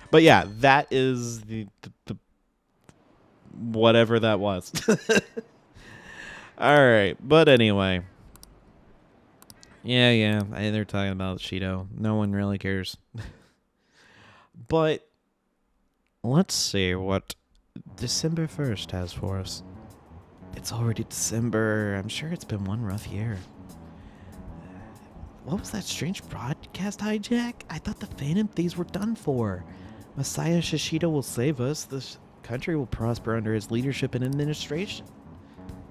But yeah, that is the whatever that was. All right, but anyway. Yeah, they're talking about Shido. No one really cares. But let's see what December 1st has for us. It's already December. I'm sure it's been one rough year. What was that strange broadcast hijack? I thought the Phantom Thieves were done for. Messiah Shishido will save us. This country will prosper under his leadership and administration.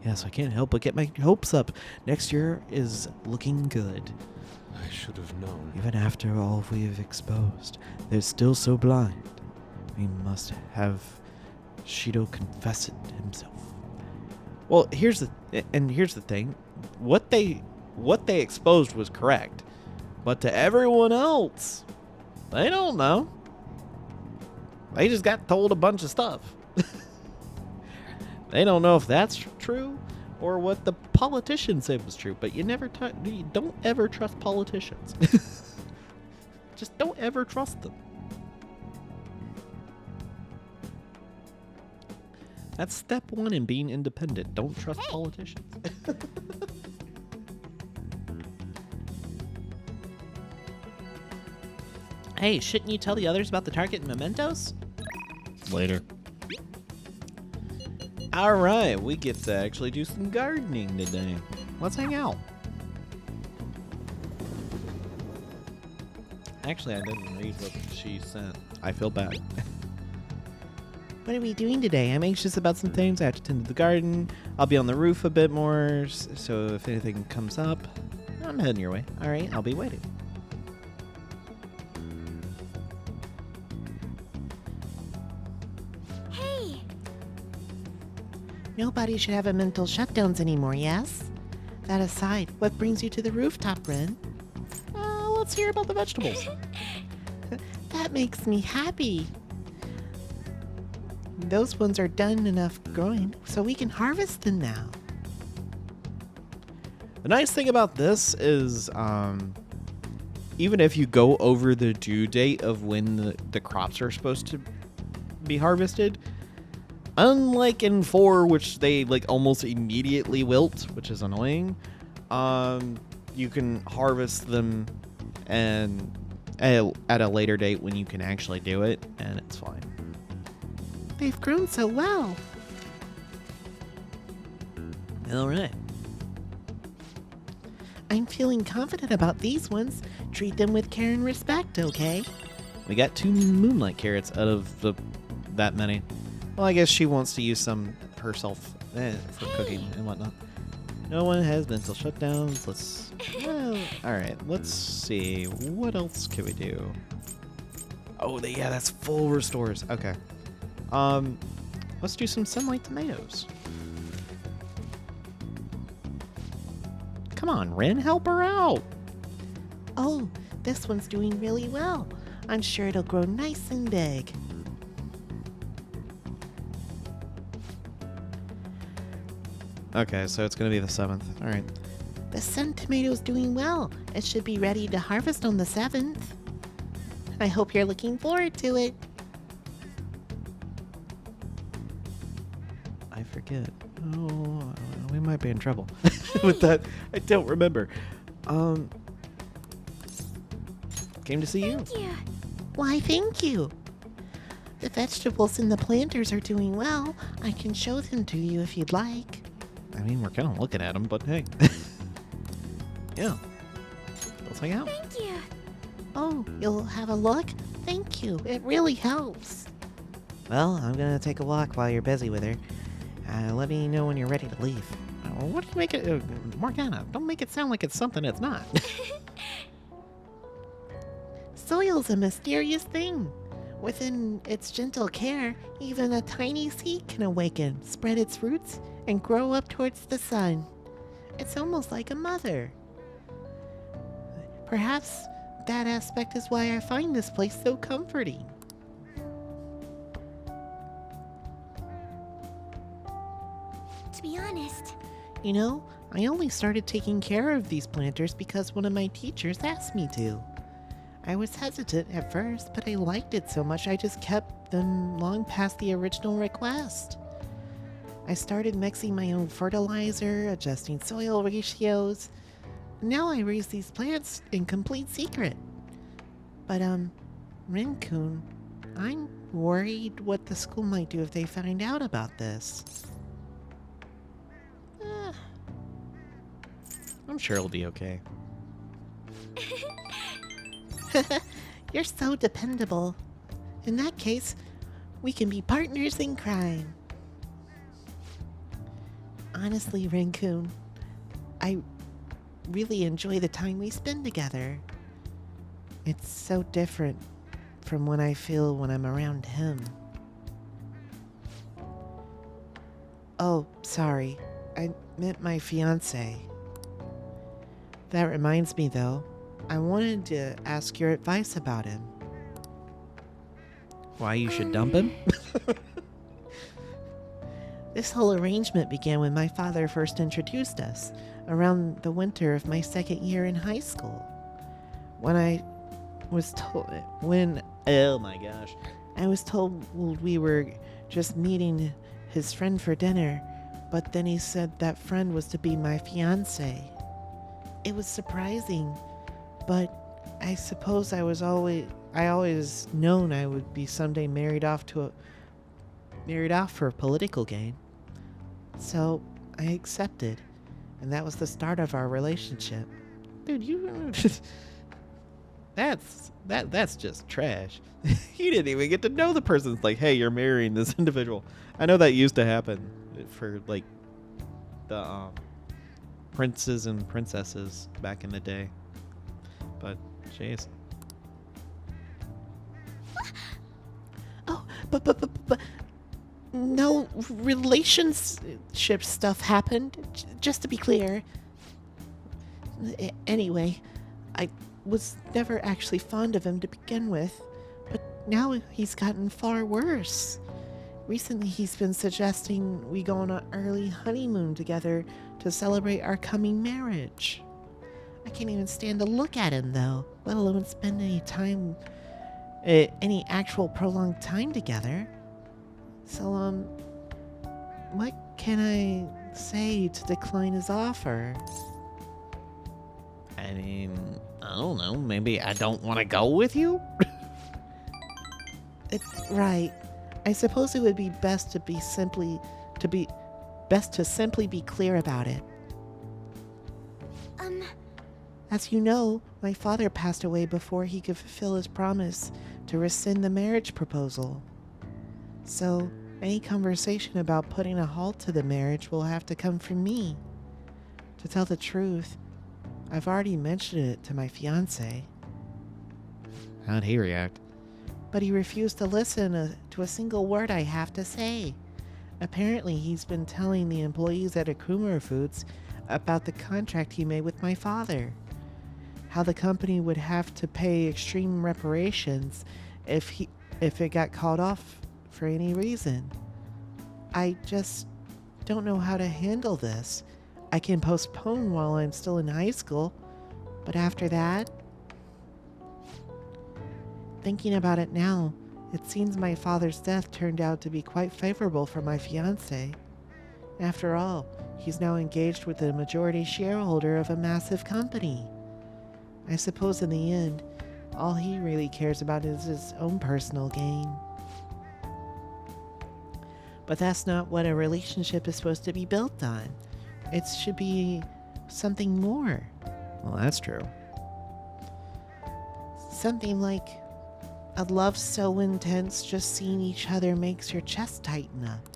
Yes, I can't help but get my hopes up. Next year is looking good. I should have known. Even after all we've exposed, they're still so blind. We must have Shido confess it himself. Well, here's the thing. What they exposed was correct. But to everyone else, they don't know. They just got told a bunch of stuff. They don't know if that's true or what the politicians said was true. But you don't ever trust politicians. Just don't ever trust them. That's step one in being independent. Don't trust politicians. Hey, shouldn't you tell the others about the target and mementos? Later. Alright, we get to actually do some gardening today. Let's hang out. Actually, I didn't read what she sent. I feel bad. What are we doing today? I'm anxious about some things. I have to tend to the garden. I'll be on the roof a bit more, so if anything comes up, I'm heading your way. Alright, I'll be waiting. Hey! Nobody should have a mental shutdowns anymore, yes? That aside, what brings you to the rooftop, Ren? Let's hear about the vegetables. That makes me happy. Those ones are done enough growing, so we can harvest them now. The nice thing about this is, even if you go over the due date of when the crops are supposed to be harvested, unlike in 4, which they like almost immediately wilt, which is annoying, you can harvest them and at a later date when you can actually do it, and it's fine. They've grown so well. All right. I'm feeling confident about these ones. Treat them with care and respect, okay? We got 2 moonlight carrots out of that many. Well, I guess she wants to use some herself for cooking and whatnot. No one has mental shutdowns. All right. Let's see. What else can we do? Oh, yeah, that's full restores. Okay. Let's do some sunlight tomatoes. Come on, Ren, help her out. Oh, this one's doing really well. I'm sure it'll grow nice and big. Okay, so it's gonna be the 7th. All right. The sun tomato's doing well. It should be ready to harvest on the 7th. I hope you're looking forward to it. I forget. Oh, we might be in trouble with that. I don't remember. Came to see you. Thank you. Why, thank you. The vegetables in the planters are doing well. I can show them to you if you'd like. I mean, we're kind of looking at them, but hey. Yeah. Let's hang out. Thank you. Oh, you'll have a look? Thank you. It really helps. Well, I'm gonna take a walk while you're busy with her. Let me know when you're ready to leave. What do you make it, Morgana? Don't make it sound like it's something it's not. Soil's a mysterious thing. Within its gentle care, even a tiny seed can awaken, spread its roots, and grow up towards the sun. It's almost like a mother. Perhaps that aspect is why I find this place so comforting. To be honest, You know, I only started taking care of these planters because one of my teachers asked me to. I was hesitant at first, but I liked it so much I just kept them long past the original request. I started mixing my own fertilizer, adjusting soil ratios. Now I raise these plants in complete secret. But, Rin-kun, I'm worried what the school might do if they find out about this. I'm sure it'll be okay. You're so dependable. In that case, we can be partners in crime. Honestly, Rin-kun, I really enjoy the time we spend together. It's so different from what I feel when I'm around him. Oh, sorry. I meant my fiancé. That reminds me, though. I wanted to ask your advice about him. Why you should dump him? This whole arrangement began when my father first introduced us, around the winter of my second year in high school. Oh my gosh. I was told we were just meeting his friend for dinner, but then he said that friend was to be my fiancé. It was surprising, but I suppose I always known I would be someday married off for political gain. So I accepted, and that was the start of our relationship. Dude, you that's just trash. You didn't even get to know the person. It's like, hey, you're marrying this individual. I know that used to happen for like the princes and princesses back in the day. But jeez. Oh, but no relationship stuff happened. Just to be clear. Anyway, I was never actually fond of him to begin with, but now he's gotten far worse. Recently, he's been suggesting we go on an early honeymoon together to celebrate our coming marriage. I can't even stand to look at him, though, let alone spend any actual prolonged time together. So, what can I say to decline his offer? I mean, I don't know. Maybe I don't want to go with you? Right. I suppose it would be best to simply be clear about it. As you know, my father passed away before he could fulfill his promise to rescind the marriage proposal. So, any conversation about putting a halt to the marriage will have to come from me. To tell the truth, I've already mentioned it to my fiancé. How'd he react? But he refused to listen to a single word I have to say. Apparently, he's been telling the employees at Akuma Foods about the contract he made with my father. How the company would have to pay extreme reparations if it got called off for any reason. I just don't know how to handle this. I can postpone while I'm still in high school, but after that... Thinking about it now, it seems my father's death turned out to be quite favorable for my fiancé. After all, he's now engaged with the majority shareholder of a massive company. I suppose in the end, all he really cares about is his own personal gain. But that's not what a relationship is supposed to be built on. It should be something more. Well, that's true. Something like a love so intense just seeing each other makes your chest tighten up.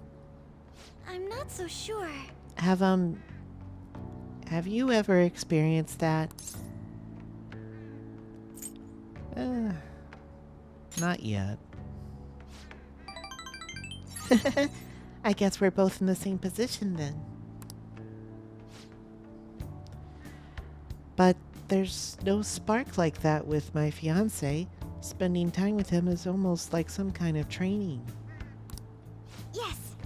I'm not so sure. Have you ever experienced that? Not yet. I guess we're both in the same position then. But there's no spark like that with my fiancé. Spending time with him is almost like some kind of training. Yes.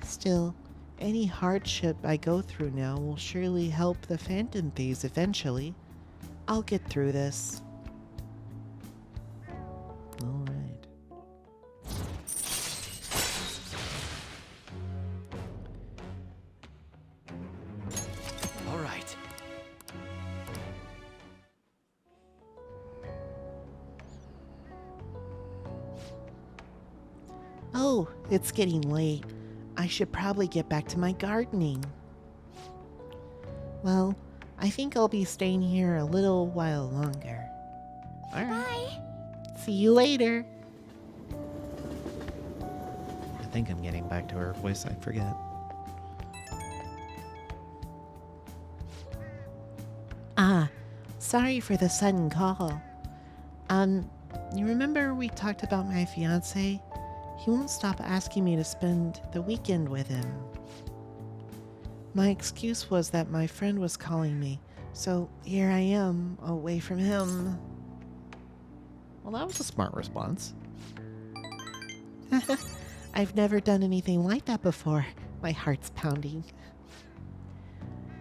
Still, any hardship I go through now will surely help the Phantom Thieves eventually. I'll get through this. Oh, it's getting late. I should probably get back to my gardening. Well, I think I'll be staying here a little while longer. All right. Bye. See you later. I think I'm getting back to her voice. I forget. Ah, sorry for the sudden call. You remember we talked about my fiancé? He won't stop asking me to spend the weekend with him. My excuse was that my friend was calling me, so here I am, away from him. Well, that was a smart response. I've never done anything like that before. My heart's pounding.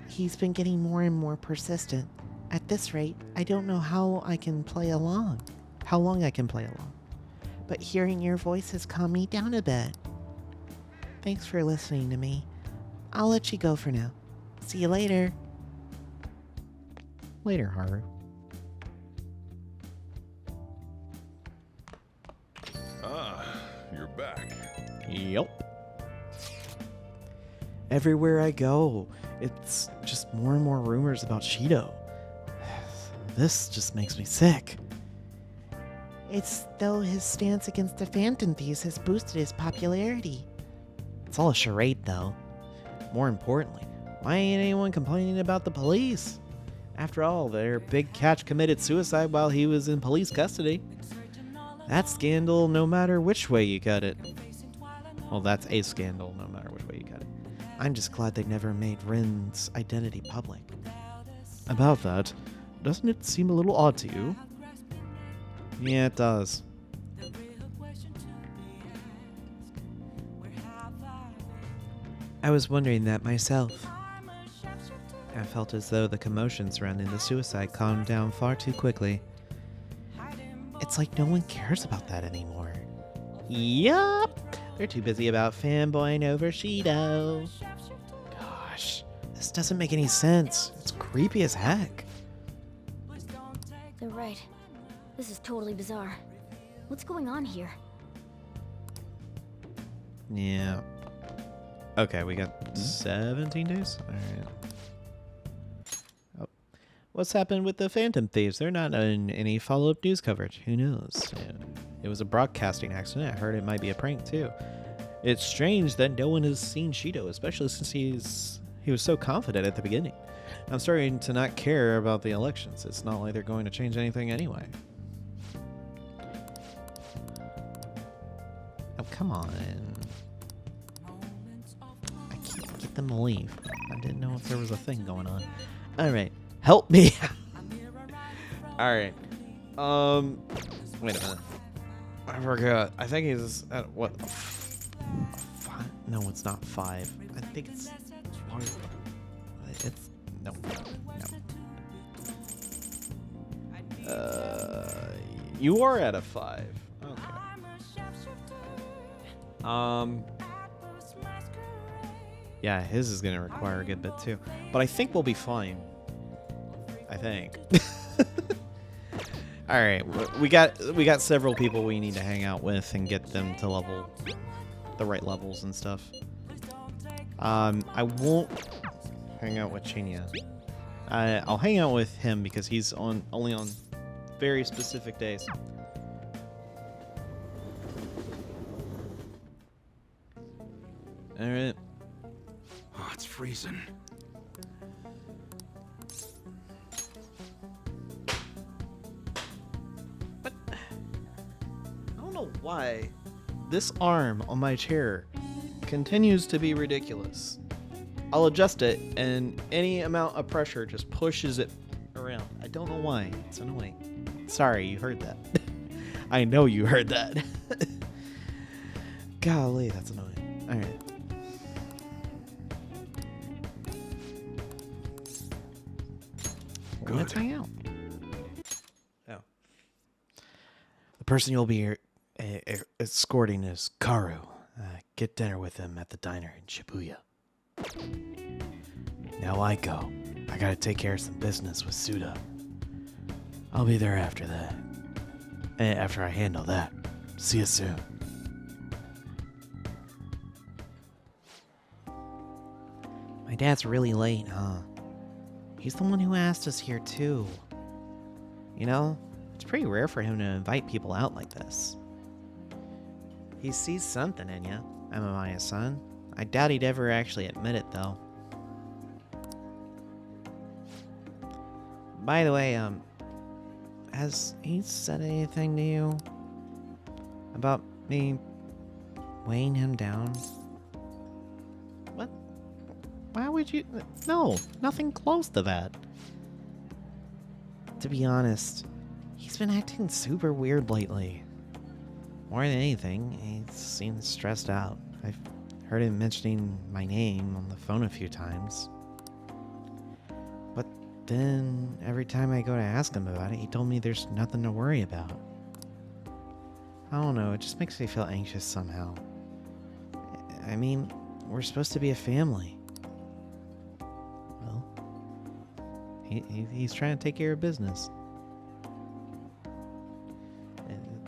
He's been getting more and more persistent. At this rate, I don't know how I can play along. How long I can play along? But hearing your voice has calmed me down a bit. Thanks for listening to me. I'll let you go for now. See you later. Later, Haru. Ah, you're back. Yep. Everywhere I go, it's just more and more rumors about Shido. This just makes me sick. It's though his stance against the Phantom Thieves has boosted his popularity. It's all a charade, though. More importantly, why ain't anyone complaining about the police? After all, their big catch committed suicide while he was in police custody. That's scandal no matter which way you cut it. Well, that's a scandal no matter which way you cut it. I'm just glad they never made Rin's identity public. About that, doesn't it seem a little odd to you? Yeah, it does. I was wondering that myself. I felt as though the commotion surrounding the suicide calmed down far too quickly. It's like no one cares about that anymore. Yup! They're too busy about fanboying over Shido. Gosh, this doesn't make any sense. It's creepy as heck. They're right. This is totally bizarre. What's going on here? Yeah. Okay, we got 17 days? Alright. Oh. What's happened with the Phantom Thieves? They're not in any follow-up news coverage. Who knows? Yeah. It was a broadcasting accident. I heard it might be a prank, too. It's strange that no one has seen Shido, especially since he was so confident at the beginning. I'm starting to not care about the elections. It's not like they're going to change anything anyway. Oh, come on. I can't get them to leave. I didn't know if there was a thing going on. Alright. Help me. Alright. Wait a minute. I forgot. I think he's at what? 5? No, it's not 5. I think it's 4. It's no. You are at a 5. Okay. Yeah, his is gonna require a good bit too, but I think we'll be fine. I think. All right, we got several people we need to hang out with and get them to level the right levels and stuff. I won't hang out with Chinya. I'll hang out with him because he's only on very specific days. All right. Oh, it's freezing. But I don't know why this arm on my chair continues to be ridiculous. I'll adjust it, and any amount of pressure just pushes it around. I don't know why. It's annoying. Sorry, you heard that. I know you heard that. Golly, that's annoying. All right. Good. Let's hang out. Oh. The person you'll be escorting is Haru. Get dinner with him at the diner in Shibuya. Now I go. I gotta take care of some business with Suda. I'll be there after that. After I handle that. See you soon. dad's really late, huh? He's the one who asked us here, too. You know, it's pretty rare for him to invite people out like this. He sees something in you, Amamiya's son. I doubt he'd ever actually admit it, though. By the way, has he said anything to you about me weighing him down? What? Why would you? No, nothing close to that. To be honest, he's been acting super weird lately. More than anything, he seems stressed out. I've heard him mentioning my name on the phone a few times. But then, every time I go to ask him about it, he told me there's nothing to worry about. I don't know, it just makes me feel anxious somehow. I mean, we're supposed to be a family. Well, he's trying to take care of business.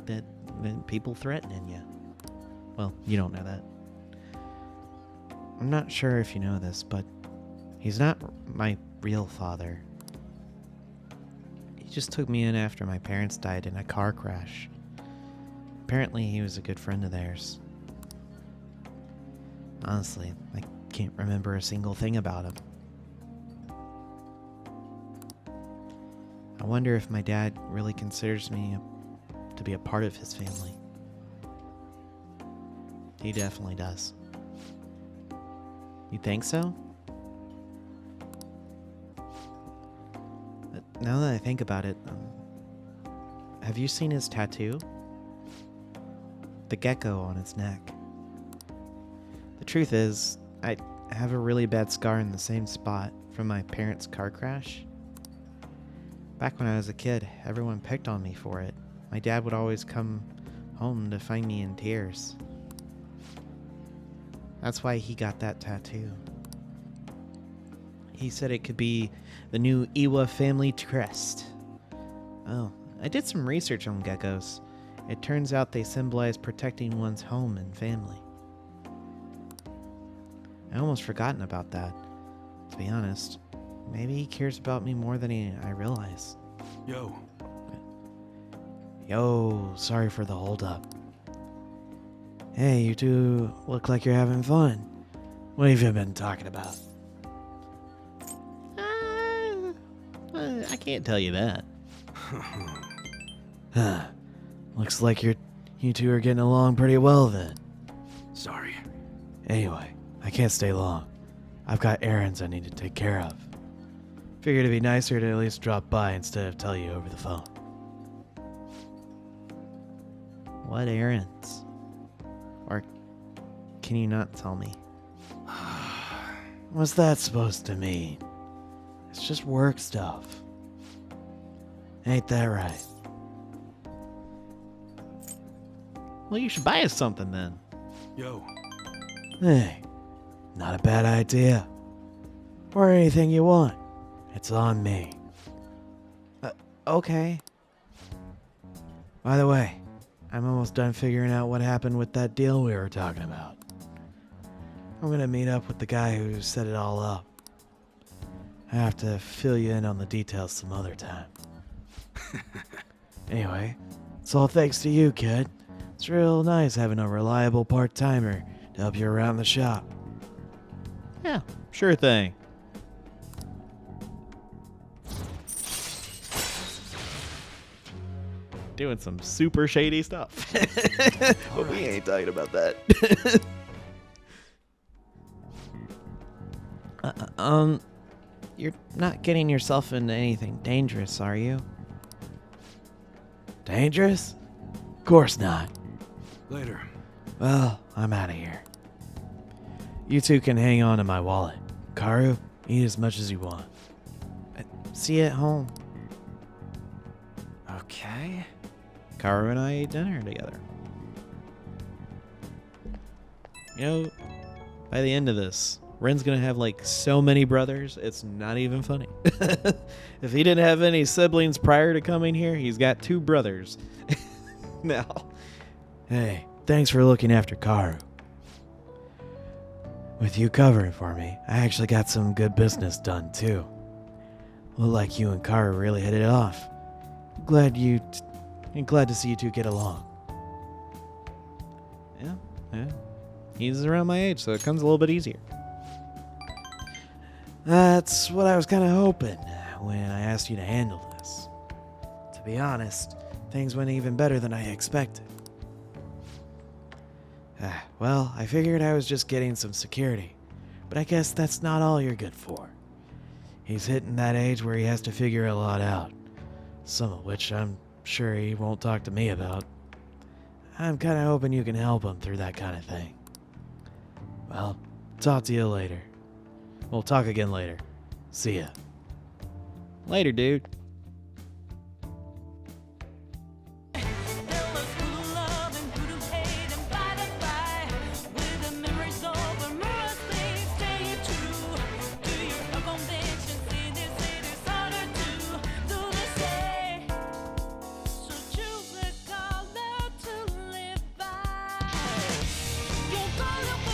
That people threatening you. Well, you don't know that. I'm not sure if you know this, but he's not my real father. He just took me in after my parents died in a car crash. Apparently, he was a good friend of theirs. Honestly, I can't remember a single thing about him. I wonder if my dad really considers me to be a part of his family. He definitely does. You think so? Now that I think about it, have you seen his tattoo? The gecko on his neck. The truth is, I have a really bad scar in the same spot from my parents' car crash. Back when I was a kid, everyone picked on me for it. My dad would always come home to find me in tears. That's why he got that tattoo. He said it could be the new Iwa family crest. Oh, I did some research on geckos. It turns out they symbolize protecting one's home and family. I almost forgotten about that. To be honest, maybe he cares about me more than I realize. Yo, sorry for the holdup. Hey, you two look like you're having fun. What have you been talking about? I can't tell you that. Looks like you two are getting along pretty well then. Sorry. Anyway, I can't stay long. I've got errands I need to take care of. Figured it'd be nicer to at least drop by instead of tell you over the phone. What errands? Or can you not tell me? What's that supposed to mean? It's just work stuff. Ain't that right? Well, you should buy us something then. Hey, not a bad idea. Or anything you want. It's on me. Okay. By the way, I'm almost done figuring out what happened with that deal we were talking about. I'm gonna meet up with the guy who set it all up. I have to fill you in on the details some other time. Anyway, it's all thanks to you, kid. It's real nice having a reliable part-timer to help you around the shop. Yeah, sure thing. Doing some super shady stuff. But we ain't talking about that. You're not getting yourself into anything dangerous, are you? Dangerous? Of course not. Later. Well, I'm out of here. You two can hang on to my wallet. Karu, eat as much as you want. See you at home. Okay. Karu and I ate dinner together. You know, by the end of this, Ren's gonna have like so many brothers, it's not even funny. If he didn't have any siblings prior to coming here, he's got 2 brothers now. Hey, thanks for looking after Karu. With you covering for me, I actually got some good business done, too. Look like you and Haru really hit it off. Glad to see you two get along. Yeah. He's around my age, so it comes a little bit easier. That's what I was kind of hoping when I asked you to handle this. To be honest, things went even better than I expected. Well, I figured I was just getting some security, but I guess that's not all you're good for. He's hitting that age where he has to figure a lot out, some of which I'm sure he won't talk to me about. I'm kind of hoping you can help him through that kind of thing. Well, talk to you later. We'll talk again later. See ya. Later, dude.